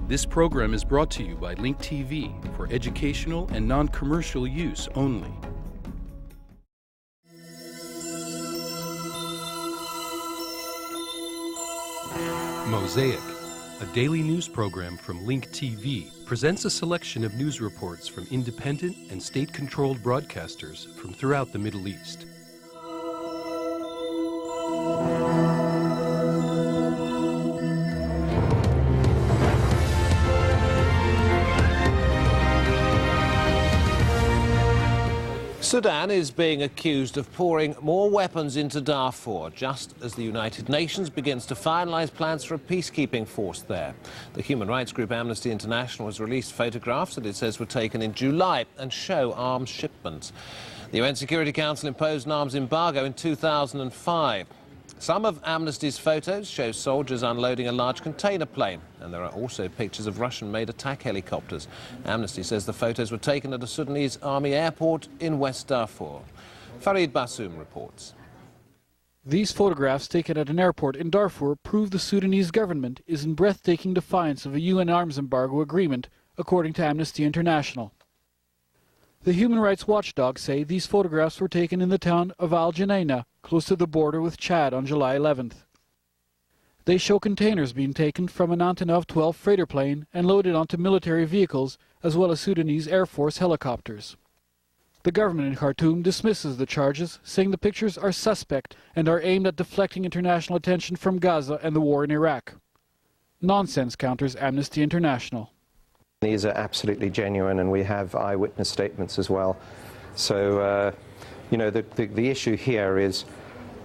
This program is brought to you by Link TV for educational and non-commercial use only. Mosaic, a daily news program from Link TV, presents a selection of news reports from independent and state-controlled broadcasters from throughout the Middle East. Sudan is being accused of pouring more weapons into Darfur, just as the United Nations begins to finalise plans for a peacekeeping force there. The human rights group Amnesty International has released photographs that it says were taken in July and show arms shipments. The UN Security Council imposed an arms embargo in 2005. Some of Amnesty's photos show soldiers unloading a large container plane, and there are also pictures of Russian-made attack helicopters. Amnesty says the photos were taken at a Sudanese army airport in West Darfur. Farid Bassoum reports. These photographs taken at an airport in Darfur prove the Sudanese government is in breathtaking defiance of a UN arms embargo agreement, according to Amnesty International. The human rights watchdogs say these photographs were taken in the town of Al-Janaina, close to the border with Chad, on July 11th. They show containers being taken from an Antonov 12 freighter plane and loaded onto military vehicles, as well as Sudanese Air Force helicopters. The government in Khartoum dismisses the charges, saying the pictures are suspect and are aimed at deflecting international attention from Gaza and the war in Iraq. Nonsense, counters Amnesty International. These are absolutely genuine, and we have eyewitness statements as well. So, you know, the issue here is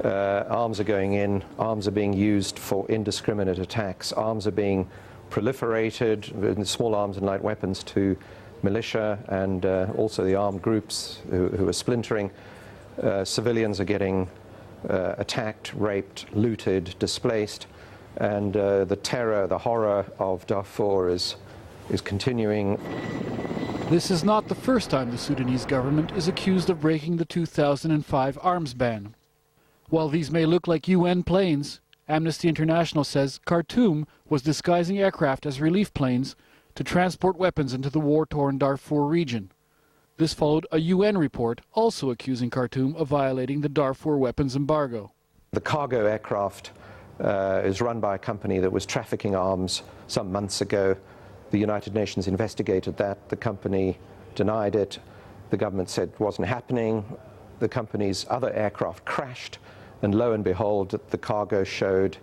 arms are going in, arms are being used for indiscriminate attacks, arms are being proliferated, small arms and light weapons, to militia and also the armed groups who are splintering. Civilians are getting attacked, raped, looted, displaced, and the terror, the horror of Darfur is continuing. This is not the first time the Sudanese government is accused of breaking the 2005 arms ban. While these may look like UN planes, Amnesty International says Khartoum was disguising aircraft as relief planes to transport weapons into the war-torn Darfur region. This followed a UN report also accusing Khartoum of violating the Darfur weapons embargo. The cargo aircraft is run by a company that was trafficking arms some months ago. The United Nations investigated that. The company denied it. The government said it wasn't happening. The company's other aircraft crashed, and lo and behold, the cargo showed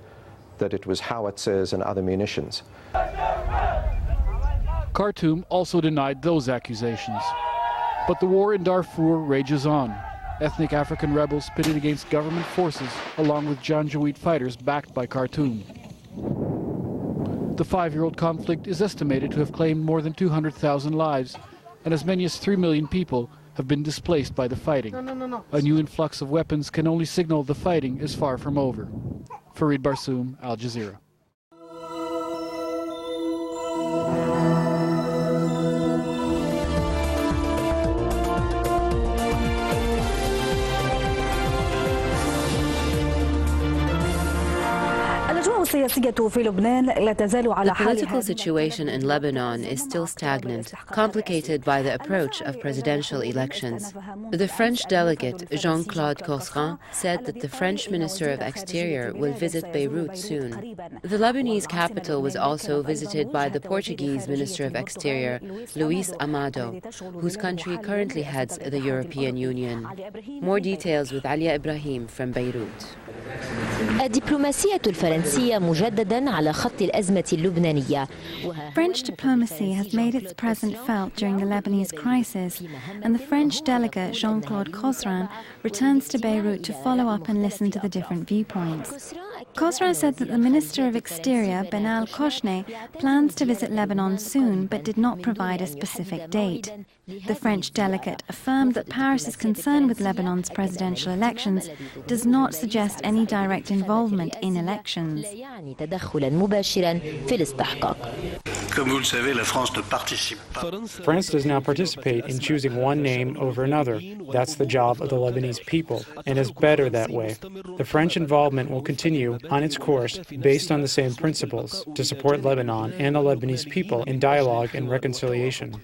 that it was howitzers and other munitions. Khartoum also denied those accusations. But the war in Darfur rages on. Ethnic African rebels pitted against government forces, along with Janjaweed fighters backed by Khartoum. The 5-year-old conflict is estimated to have claimed more than 200,000 lives, and as many as 3 million people have been displaced by the fighting. A new influx of weapons can only signal the fighting is far from over. Farid Bassoum, Al Jazeera. The political situation in Lebanon is still stagnant, complicated by the approach of presidential elections. The French delegate, Jean-Claude Courson, said that the French Minister of Exterior will visit Beirut soon. The Lebanese capital was also visited by the Portuguese Minister of Exterior, Luis Amado, whose country currently heads the European Union. More details with Alia Ibrahim from Beirut. الدبلوماسية الفرنسية مجددا على خط الأزمة اللبنانية. French diplomacy has made its presence felt during the Lebanese crisis, and the French delegate Jean-Claude Courson returns to Beirut to follow up and listen to the different viewpoints. Courson said that the Minister of Exterior, Benal Koshne, plans to visit Lebanon soon but did not provide a specific date. The French delegate affirmed that Paris's concern with Lebanon's presidential elections does not suggest any direct involvement in elections. France does not participate in choosing one name over another. That's the job of the Lebanese people, and is better that way. The French involvement will continue on its course based on the same principles to support Lebanon and the Lebanese people in dialogue and reconciliation.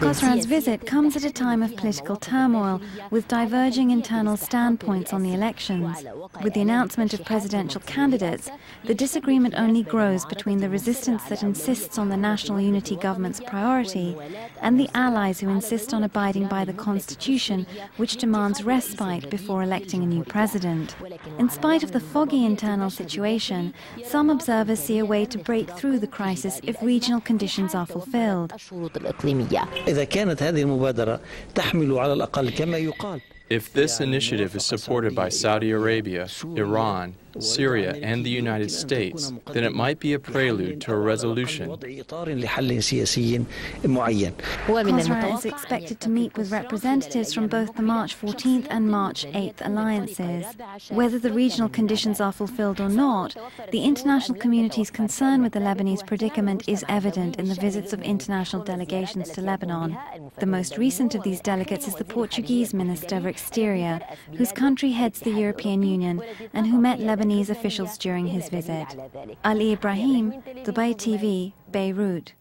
Khosran's visit comes at a time of political turmoil, with diverging internal standpoints on the elections. With the announcement of presidential candidates, the disagreement only grows between the resistance that insists on the national unity government's priority and the allies who insist on abiding by the constitution, which demands respite before electing a new president. In spite of the foggy internal situation, some observers see a way to break through the crisis if regional conditions are fulfilled. If this initiative is supported by Saudi Arabia, Iran, Syria, and the United States, then it might be a prelude to a resolution. Khosra is expected to meet with representatives from both the March 14th and March 8th alliances. Whether the regional conditions are fulfilled or not, the international community's concern with the Lebanese predicament is evident in the visits of international delegations to Lebanon. The most recent of these delegates is the Portuguese Minister of Exterior, whose country heads the European Union and who met Lebanese officials during his visit. Ali Ibrahim, Dubai TV, Beirut.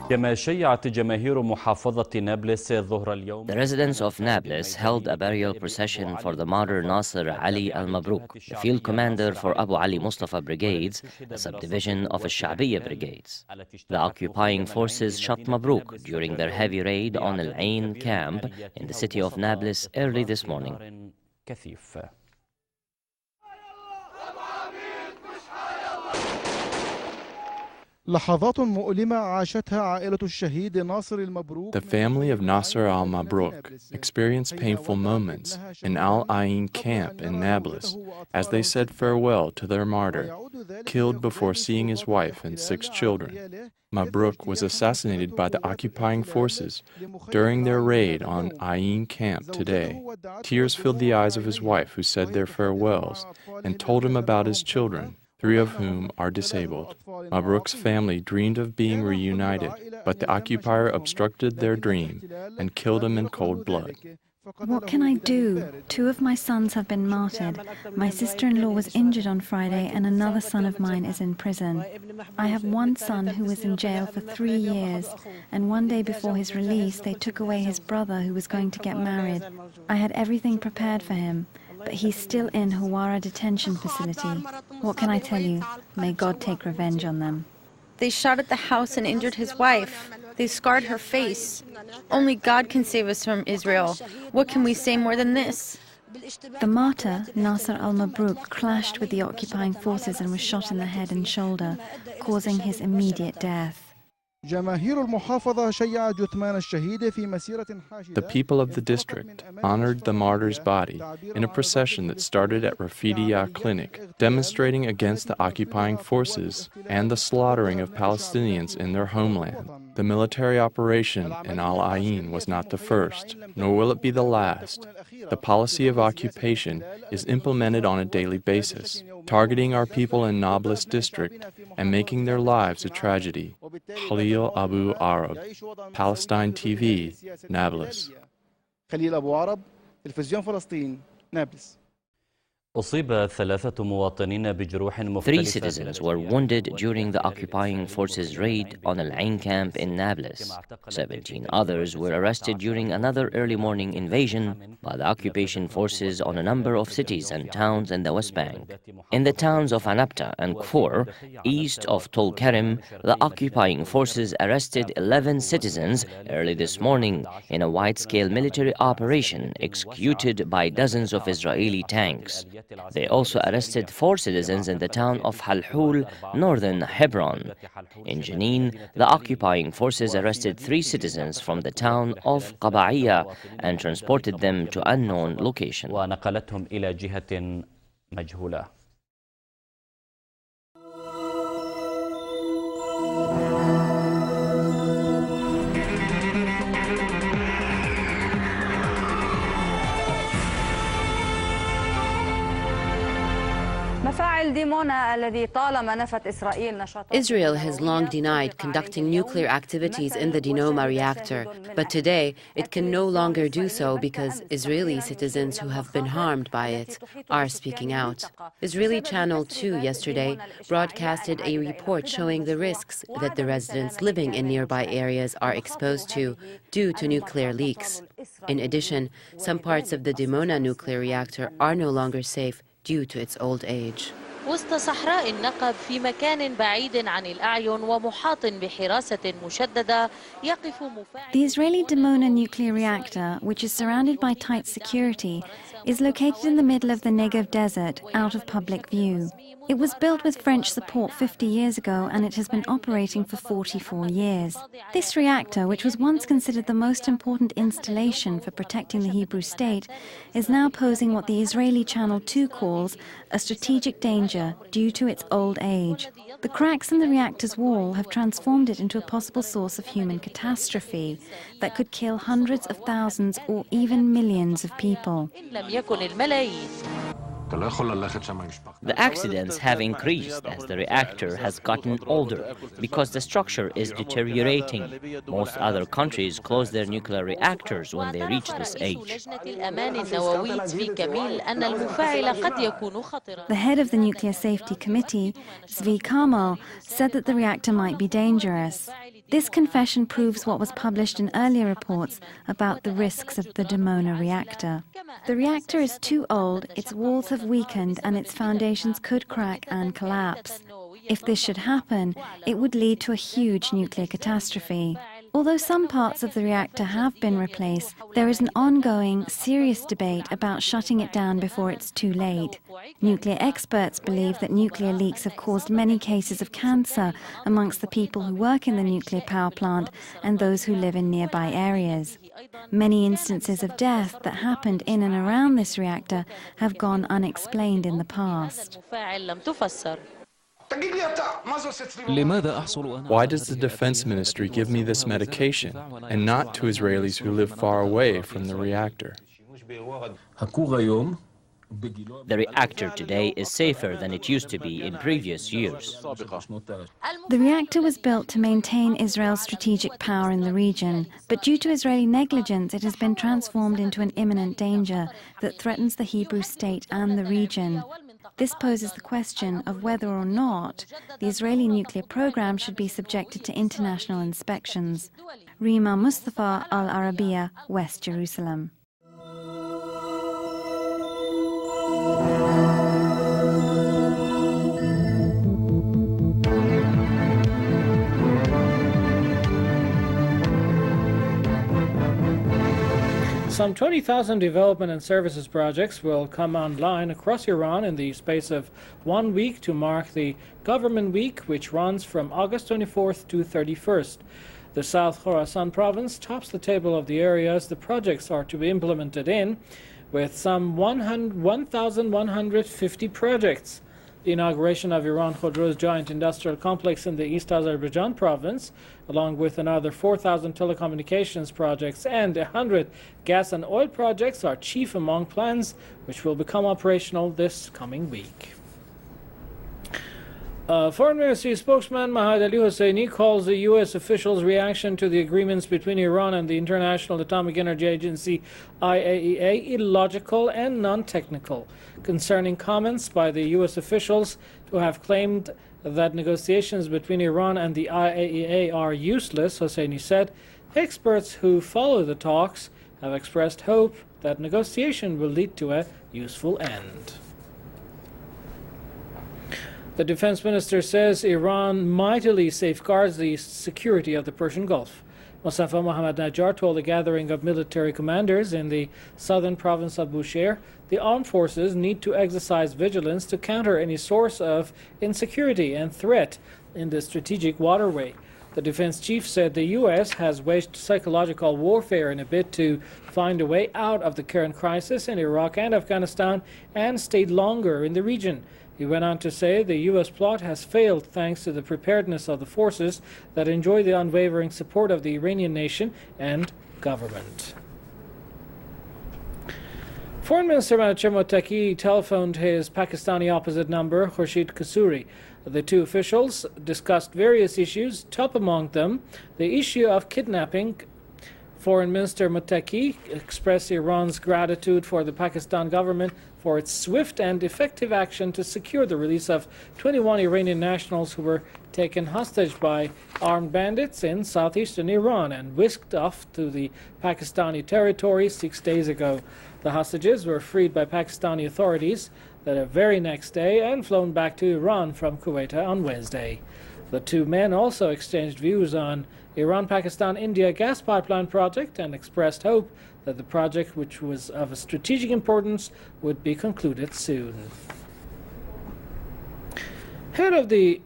The residents of Nablus held a burial procession for the martyr Nasser Ali al-Mabruk, the field commander for Abu Ali Mustafa Brigades, a subdivision of Al-Shabiya Brigades. The occupying forces shot Mabruk during their heavy raid on Al-Ain camp in the city of Nablus early this morning. The family of Nasser al-Mabruk experienced painful moments in Al-Ain camp in Nablus as they said farewell to their martyr, killed before seeing his wife and 6 children. Mabruk was assassinated by the occupying forces during their raid on Ain camp today. Tears filled the eyes of his wife, who said their farewells and told him about his children, 3 of whom are disabled. Mabruk's family dreamed of being reunited, but the occupier obstructed their dream and killed him in cold blood. What can I do? 2 of my sons have been martyred. My sister-in-law was injured on Friday and another son of mine is in prison. I have one son who was in jail for 3 years, and one day before his release they took away his brother who was going to get married. I had everything prepared for him, but he's still in Hawara detention facility. What can I tell you? May God take revenge on them. They shot at the house and injured his wife. They scarred her face. Only God can save us from Israel. What can we say more than this? The martyr, Nasser al-Mabruk, clashed with the occupying forces and was shot in the head and shoulder, causing his immediate death. The people of the district honored the martyr's body in a procession that started at Rafidiya Clinic, demonstrating against the occupying forces and the slaughtering of Palestinians in their homeland. The military operation in Al-Ain was not the first, nor will it be the last. The policy of occupation is implemented on a daily basis, targeting our people in Nablus district and making their lives a tragedy. Khalil Abu Arab, Palestine TV, Nablus. Khalil Abu Arab, Television Palestine, Nablus. 3 citizens were wounded during the occupying forces' raid on Al-Ain camp in Nablus. 17 others were arrested during another early morning invasion by the occupation forces on a number of cities and towns in the West Bank. In the towns of Anabta and Kfur, east of Tul Karim, the occupying forces arrested 11 citizens early this morning in a wide-scale military operation executed by dozens of Israeli tanks. They also arrested 4 citizens in the town of Halhul, northern Hebron. In Jenin, the occupying forces arrested 3 citizens from the town of Qaba'iyya and transported them to unknown location. Israel has long denied conducting nuclear activities in the Dimona reactor, but today it can no longer do so because Israeli citizens who have been harmed by it are speaking out. Israeli Channel 2 yesterday broadcasted a report showing the risks that the residents living in nearby areas are exposed to due to nuclear leaks. In addition, some parts of the Dimona nuclear reactor are no longer safe due to its old age. وسط صحراء النقب في مكان بعيد عن الأعين ومحاط بحراسة مشددة يقف مفاعل. The Israeli Dimona nuclear reactor, which is surrounded by tight security, is located in the middle of the Negev desert, out of public view. It was built with French support 50 years ago, and it has been operating for 44 years. This reactor, which was once considered the most important installation for protecting the Hebrew state, is now posing what the Israeli Channel 2 calls a strategic danger due to its old age. The cracks in the reactor's wall have transformed it into a possible source of human catastrophe that could kill hundreds of thousands or even millions of people. The accidents have increased as the reactor has gotten older because the structure is deteriorating. Most other countries close their nuclear reactors when they reach this age. The head of the Nuclear Safety Committee, Zvi Karmel, said that the reactor might be dangerous. This confession proves what was published in earlier reports about the risks of the Dimona reactor. The reactor is too old, its walls have weakened, and its foundations could crack and collapse. If this should happen, it would lead to a huge nuclear catastrophe. Although some parts of the reactor have been replaced, there is an ongoing, serious debate about shutting it down before it's too late. Nuclear experts believe that nuclear leaks have caused many cases of cancer amongst the people who work in the nuclear power plant and those who live in nearby areas. Many instances of death that happened in and around this reactor have gone unexplained in the past. Why does the Defense Ministry give me this medication and not to Israelis who live far away from the reactor? The reactor today is safer than it used to be in previous years. The reactor was built to maintain Israel's strategic power in the region, but due to Israeli negligence, it has been transformed into an imminent danger that threatens the Hebrew state and the region. This poses the question of whether or not the Israeli nuclear program should be subjected to international inspections. Rima Mustafa, Al-Arabiya, West Jerusalem. Some 20,000 development and services projects will come online across Iran in the space of 1 week to mark the Government Week, which runs from August 24th to 31st. The South Khorasan province tops the table of the areas the projects are to be implemented in, with some 1,150 projects. The inauguration of Iran Khodro's giant industrial complex in the East Azerbaijan province, along with another 4,000 telecommunications projects and 100 gas and oil projects, are chief among plans which will become operational this coming week. Foreign Ministry spokesman Mahad Ali Hosseini calls the U.S. officials' reaction to the agreements between Iran and the International Atomic Energy Agency IAEA illogical and non-technical. Concerning comments by the U.S. officials who have claimed that negotiations between Iran and the IAEA are useless, Hosseini said, experts who follow the talks have expressed hope that negotiation will lead to a useful end. The defense minister says Iran mightily safeguards the security of the Persian Gulf. Mustafa Mohammad Najjar told a gathering of military commanders in the southern province of Bushehr the armed forces need to exercise vigilance to counter any source of insecurity and threat in the strategic waterway. The defense chief said the U.S. has waged psychological warfare in a bid to find a way out of the current crisis in Iraq and Afghanistan and stayed longer in the region. He went on to say the U.S. plot has failed thanks to the preparedness of the forces that enjoy the unwavering support of the Iranian nation and government. Foreign Minister Mottaki telephoned his Pakistani opposite number, Khurshid Kasuri. The two officials discussed various issues, top among them the issue of kidnapping. Foreign Minister Mottaki expressed Iran's gratitude for the Pakistan government for its swift and effective action to secure the release of 21 Iranian nationals who were taken hostage by armed bandits in southeastern Iran and whisked off to the Pakistani territory 6 days ago. The hostages were freed by Pakistani authorities the very next day and flown back to Iran from Kuwait on Wednesday. The two men also exchanged views on Iran-Pakistan-India gas pipeline project and expressed hope that the project, which was of a strategic importance, would be concluded soon. Head of the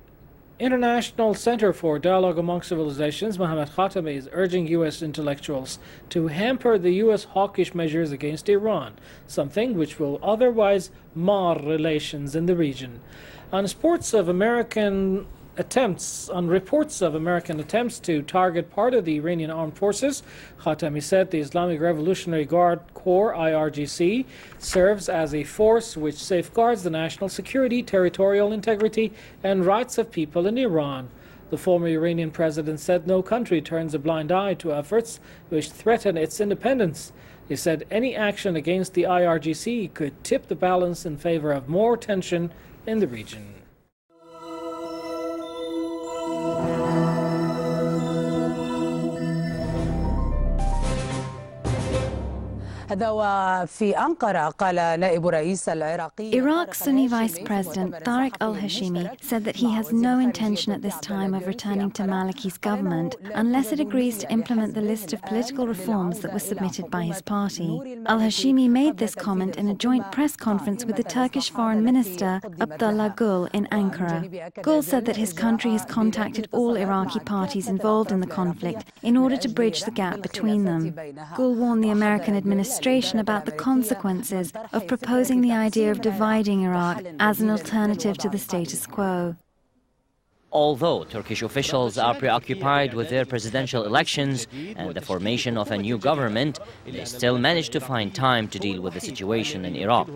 International Center for Dialogue Among Civilizations, Mohammad Khatami, is urging U.S. intellectuals to hamper the U.S. hawkish measures against Iran, something which will otherwise mar relations in the region. On reports of American attempts to target part of the Iranian armed forces, Khatami said the Islamic Revolutionary Guard Corps, IRGC, serves as a force which safeguards the national security, territorial integrity, and rights of people in Iran. The former Iranian president said no country turns a blind eye to efforts which threaten its independence. He said any action against the IRGC could tip the balance in favor of more tension in the region. Iraq's Sunni Vice President Tariq al-Hashimi said that he has no intention at this time of returning to Maliki's government unless it agrees to implement the list of political reforms that was submitted by his party. Al-Hashimi made this comment in a joint press conference with the Turkish Foreign Minister Abdullah Gül in Ankara. Gül said that his country has contacted all Iraqi parties involved in the conflict in order to bridge the gap between them. Gül warned the American administration about the consequences of proposing the idea of dividing Iraq as an alternative to the status quo. Although Turkish officials are preoccupied with their presidential elections and the formation of a new government, they still manage to find time to deal with the situation in Iraq.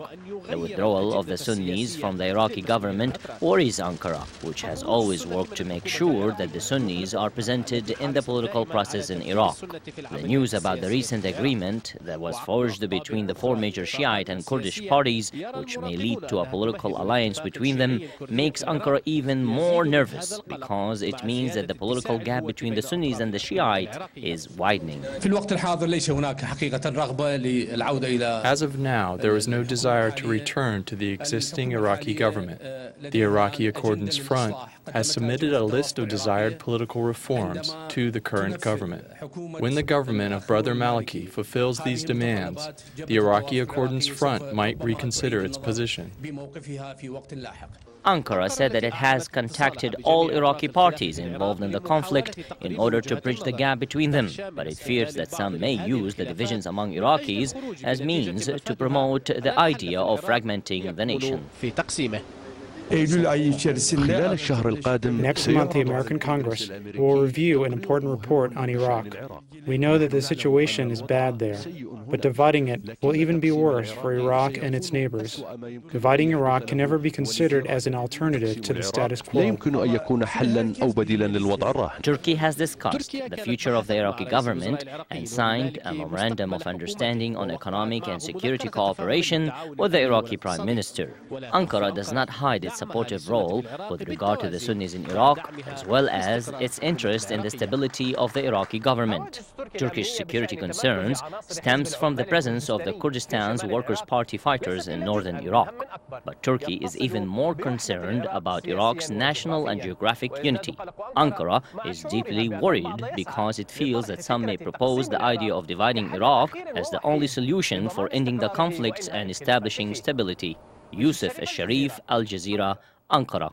The withdrawal of the Sunnis from the Iraqi government worries Ankara, which has always worked to make sure that the Sunnis are presented in the political process in Iraq. The news about the recent agreement that was forged between the four major Shiite and Kurdish parties, which may lead to a political alliance between them, makes Ankara even more nervous, because it means that the political gap between the Sunnis and the Shiite is widening. As of now, there is no desire to return to the existing Iraqi government. The Iraqi Accordance Front has submitted a list of desired political reforms to the current government. When the government of Brother Maliki fulfills these demands, the Iraqi Accordance Front might reconsider its position. Ankara said that it has contacted all Iraqi parties involved in the conflict in order to bridge the gap between them, but it fears that some may use the divisions among Iraqis as means to promote the idea of fragmenting the nation. Next month, the American Congress will review an important report on Iraq. We know that the situation is bad there, but dividing it will even be worse for Iraq and its neighbors. Dividing Iraq can never be considered as an alternative to the status quo. Turkey has discussed the future of the Iraqi government and signed a memorandum of understanding on economic and security cooperation with the Iraqi Prime Minister. Ankara does not hide its supportive role with regard to the Sunnis in Iraq, as well as its interest in the stability of the Iraqi government. Turkish security concerns stems from the presence of the Kurdistan's Workers' Party fighters in northern Iraq. But Turkey is even more concerned about Iraq's national and geographic unity. Ankara is deeply worried because it feels that some may propose the idea of dividing Iraq as the only solution for ending the conflicts and establishing stability. Yusuf Al-Sharif, Al Jazeera, Ankara.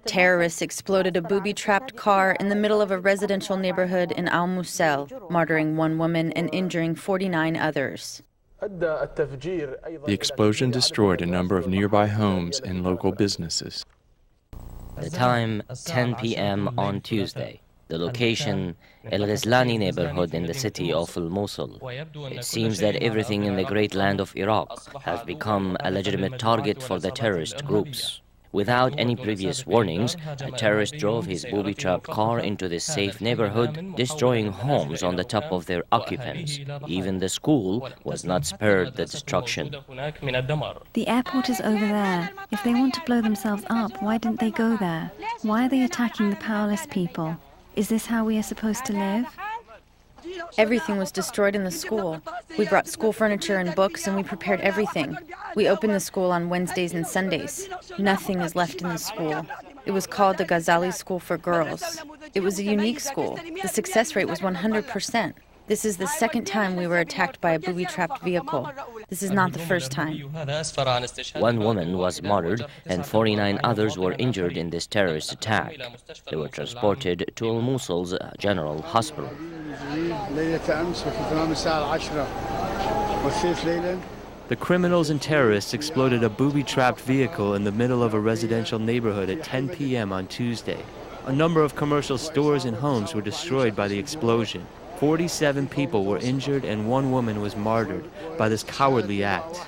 Terrorists exploded a booby-trapped car in the middle of a residential neighborhood in Mosul, martyring one woman and injuring 49 others. The explosion destroyed a number of nearby homes and local businesses. The time, 10 p.m. on Tuesday. The location, El Ghazlani neighborhood in the city of Mosul. It seems that everything in the great land of Iraq has become a legitimate target for the terrorist groups. Without any previous warnings, a terrorist drove his booby-trapped car into this safe neighborhood, destroying homes on the top of their occupants. Even the school was not spared the destruction. The airport is over there. If they want to blow themselves up, why didn't they go there? Why are they attacking the powerless people? Is this how we are supposed to live? Everything was destroyed in the school. We brought school furniture and books, and we prepared everything. We opened the school on Wednesdays and Sundays. Nothing is left in the school. It was called the Ghazali School for Girls. It was a unique school. The success rate was 100%. This is the second time we were attacked by a booby-trapped vehicle. This is not the first time. One woman was martyred and 49 others were injured in this terrorist attack. They were transported to Mosul's General Hospital. The criminals and terrorists exploded a booby-trapped vehicle in the middle of a residential neighborhood at 10 p.m. on Tuesday. A number of commercial stores and homes were destroyed by the explosion. 47 people were injured and one woman was martyred by this cowardly act.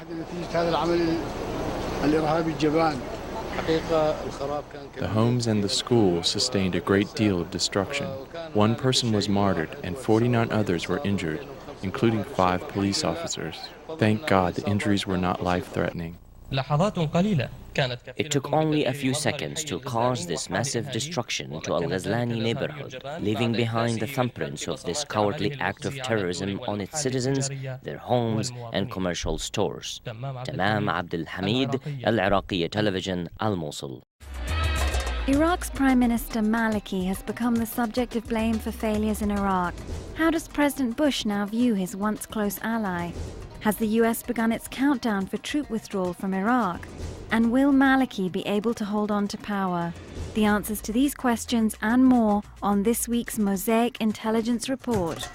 The homes and the school sustained a great deal of destruction. One person was martyred and 49 others were injured, including 5 police officers. Thank God the injuries were not life-threatening. It took only a few seconds to cause this massive destruction to Al-Ghazlani neighborhood, leaving behind the thumbprints of this cowardly act of terrorism on its citizens, their homes, and commercial stores. Tamam Abdul Hamid, Al-Iraqiya television, Al-Mosul. Iraq's Prime Minister Maliki has become the subject of blame for failures in Iraq. How does President Bush now view his once close ally? Has the US begun its countdown for troop withdrawal from Iraq? And will Maliki be able to hold on to power? The answers to these questions and more on this week's Mosaic Intelligence Report.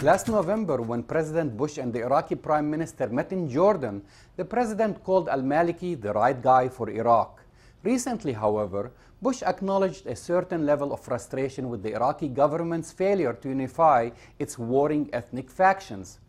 Last November, when President Bush and the Iraqi Prime Minister met in Jordan, the President called al-Maliki the right guy for Iraq. Recently, however, Bush acknowledged a certain level of frustration with the Iraqi government's failure to unify its warring ethnic factions.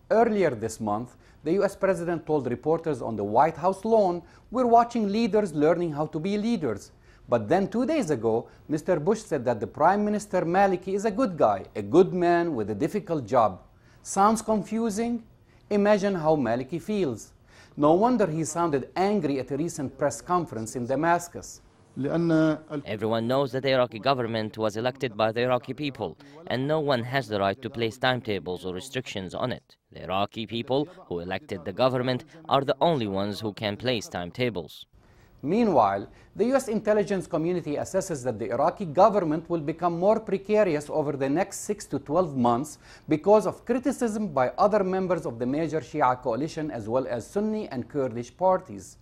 Earlier this month, the US President told reporters on the White House lawn, "We're watching leaders learning how to be leaders." But then 2 days ago, Mr. Bush said that the Prime Minister Maliki is a good guy, a good man with a difficult job. Sounds confusing? Imagine how Maliki feels. No wonder he sounded angry at a recent press conference in Damascus. Everyone knows that the Iraqi government was elected by the Iraqi people, and no one has the right to place timetables or restrictions on it. The Iraqi people who elected the government are the only ones who can place timetables. Meanwhile, the US intelligence community assesses that the Iraqi government will become more precarious over the next 6 to 12 months because of criticism by other members of the major Shia coalition as well as Sunni and Kurdish parties.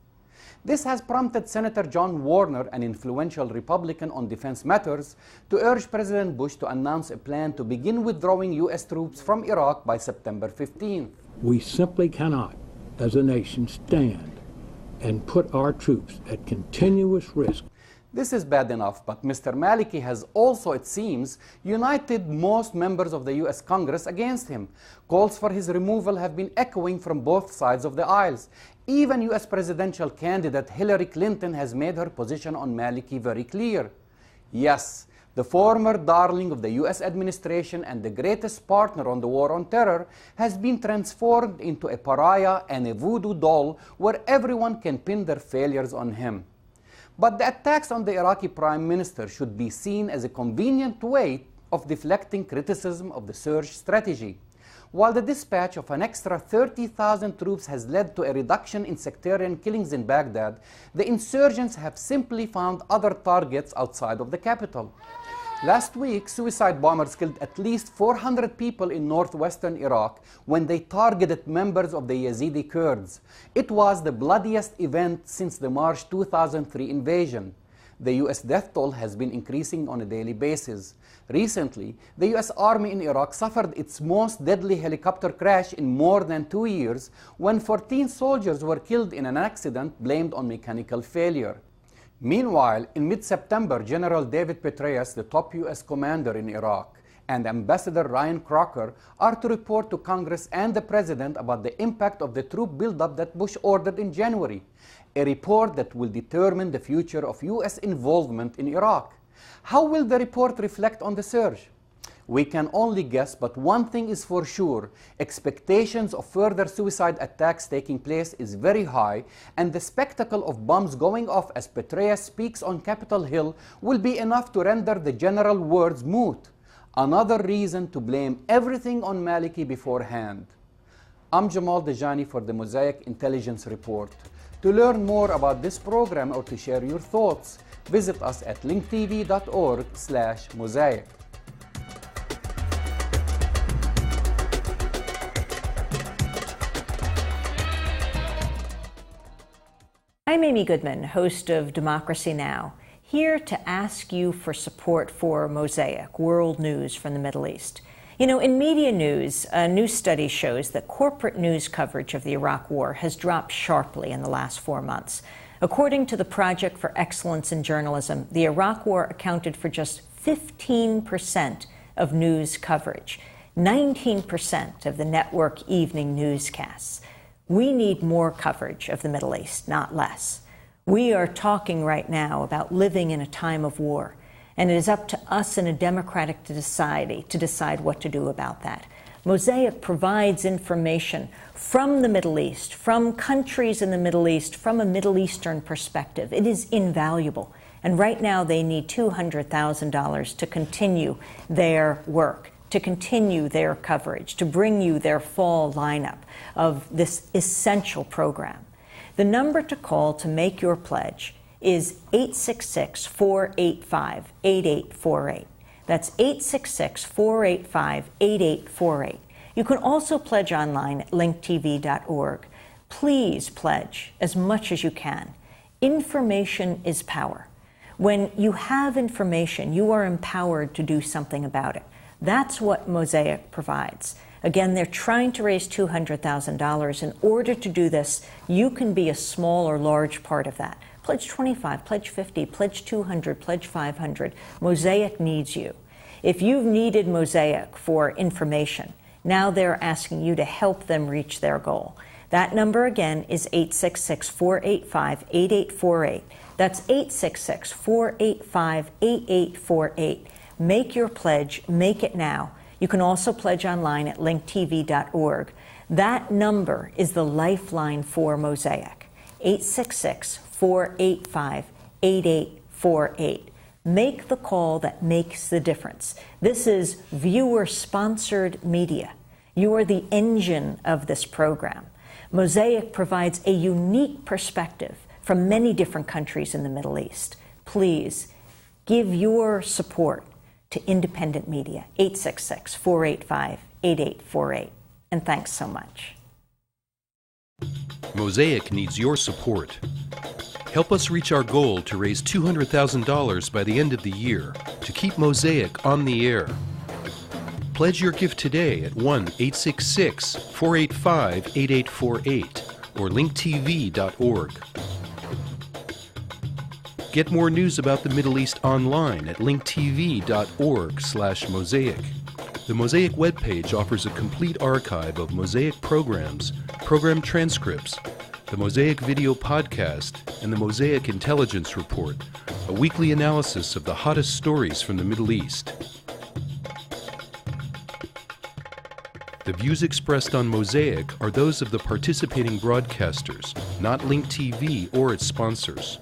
This has prompted Senator John Warner, an influential Republican on defense matters, to urge President Bush to announce a plan to begin withdrawing US troops from Iraq by September 15th. We simply cannot, as a nation, stand and put our troops at continuous risk. This is bad enough, but Mr. Maliki has also, it seems, united most members of the US Congress against him. Calls for his removal have been echoing from both sides of the aisles. Even US presidential candidate Hillary Clinton has made her position on Maliki very clear. Yes, the former darling of the US administration and the greatest partner on the war on terror has been transformed into a pariah and a voodoo doll where everyone can pin their failures on him. But the attacks on the Iraqi Prime Minister should be seen as a convenient way of deflecting criticism of the surge strategy. While the dispatch of an extra 30,000 troops has led to a reduction in sectarian killings in Baghdad, the insurgents have simply found other targets outside of the capital. Last week, suicide bombers killed at least 400 people in northwestern Iraq when they targeted members of the Yazidi Kurds. It was the bloodiest event since the March 2003 invasion. The U.S. death toll has been increasing on a daily basis. Recently, the U.S. Army in Iraq suffered its most deadly helicopter crash in more than 2 years when 14 soldiers were killed in an accident blamed on mechanical failure. Meanwhile, in mid-September, General David Petraeus, the top U.S. commander in Iraq, and Ambassador Ryan Crocker are to report to Congress and the President about the impact of the troop buildup that Bush ordered in January, a report that will determine the future of U.S. involvement in Iraq. How will the report reflect on the surge? We can only guess, but one thing is for sure: expectations of further suicide attacks taking place is very high, and the spectacle of bombs going off as Petraeus speaks on Capitol Hill will be enough to render the general words moot. Another reason to blame everything on Maliki beforehand. I'm Jamal Dejani for the Mosaic Intelligence Report. To learn more about this program or to share your thoughts, visit us at linktv.org/mosaic. I'm Amy Goodman, host of Democracy Now!, here to ask you for support for Mosaic, world news from the Middle East. You know, in media news, a new study shows that corporate news coverage of the Iraq War has dropped sharply in the last 4 months. According to the Project for Excellence in Journalism, the Iraq War accounted for just 15% of news coverage, 19% of the network evening newscasts. We need more coverage of the Middle East, not less. We are talking right now about living in a time of war, and it is up to us in a democratic society to decide what to do about that. Mosaic provides information from the Middle East, from countries in the Middle East, from a Middle Eastern perspective. It is invaluable, and right now they need $200,000 to continue their work, to continue their coverage, to bring you their fall lineup of this essential program. The number to call to make your pledge is 866-485-8848. That's 866-485-8848. You can also pledge online at linktv.org. Please pledge as much as you can. Information is power. When you have information, you are empowered to do something about it. That's what Mosaic provides. Again, they're trying to raise $200,000. In order to do this, you can be a small or large part of that. Pledge 25, pledge 50, pledge 200, pledge 500. Mosaic needs you. If you've needed Mosaic for information, now they're asking you to help them reach their goal. That number again is 866-485-8848. That's 866-485-8848. Make your pledge, make it now. You can also pledge online at linktv.org. That number is the lifeline for Mosaic, 866-485-8848. Make the call that makes the difference. This is viewer-sponsored media. You are the engine of this program. Mosaic provides a unique perspective from many different countries in the Middle East. Please give your support to independent media, 866-485-8848. And thanks so much. Mosaic needs your support. Help us reach our goal to raise $200,000 by the end of the year to keep Mosaic on the air. Pledge your gift today at 1-866-485-8848 or linktv.org. Get more news about the Middle East online at linktv.org/mosaic. The Mosaic webpage offers a complete archive of Mosaic programs, program transcripts, the Mosaic video podcast, and the Mosaic Intelligence Report, a weekly analysis of the hottest stories from the Middle East. The views expressed on Mosaic are those of the participating broadcasters, not Link TV or its sponsors.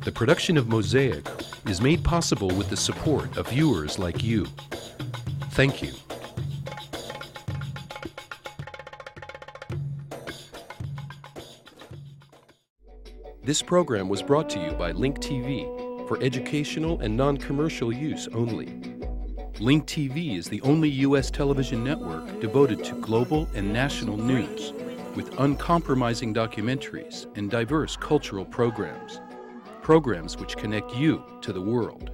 The production of Mosaic is made possible with the support of viewers like you. Thank you. This program was brought to you by Link TV for educational and non-commercial use only. Link TV is the only U.S. television network devoted to global and national news, with uncompromising documentaries and diverse cultural programs. Programs which connect you to the world.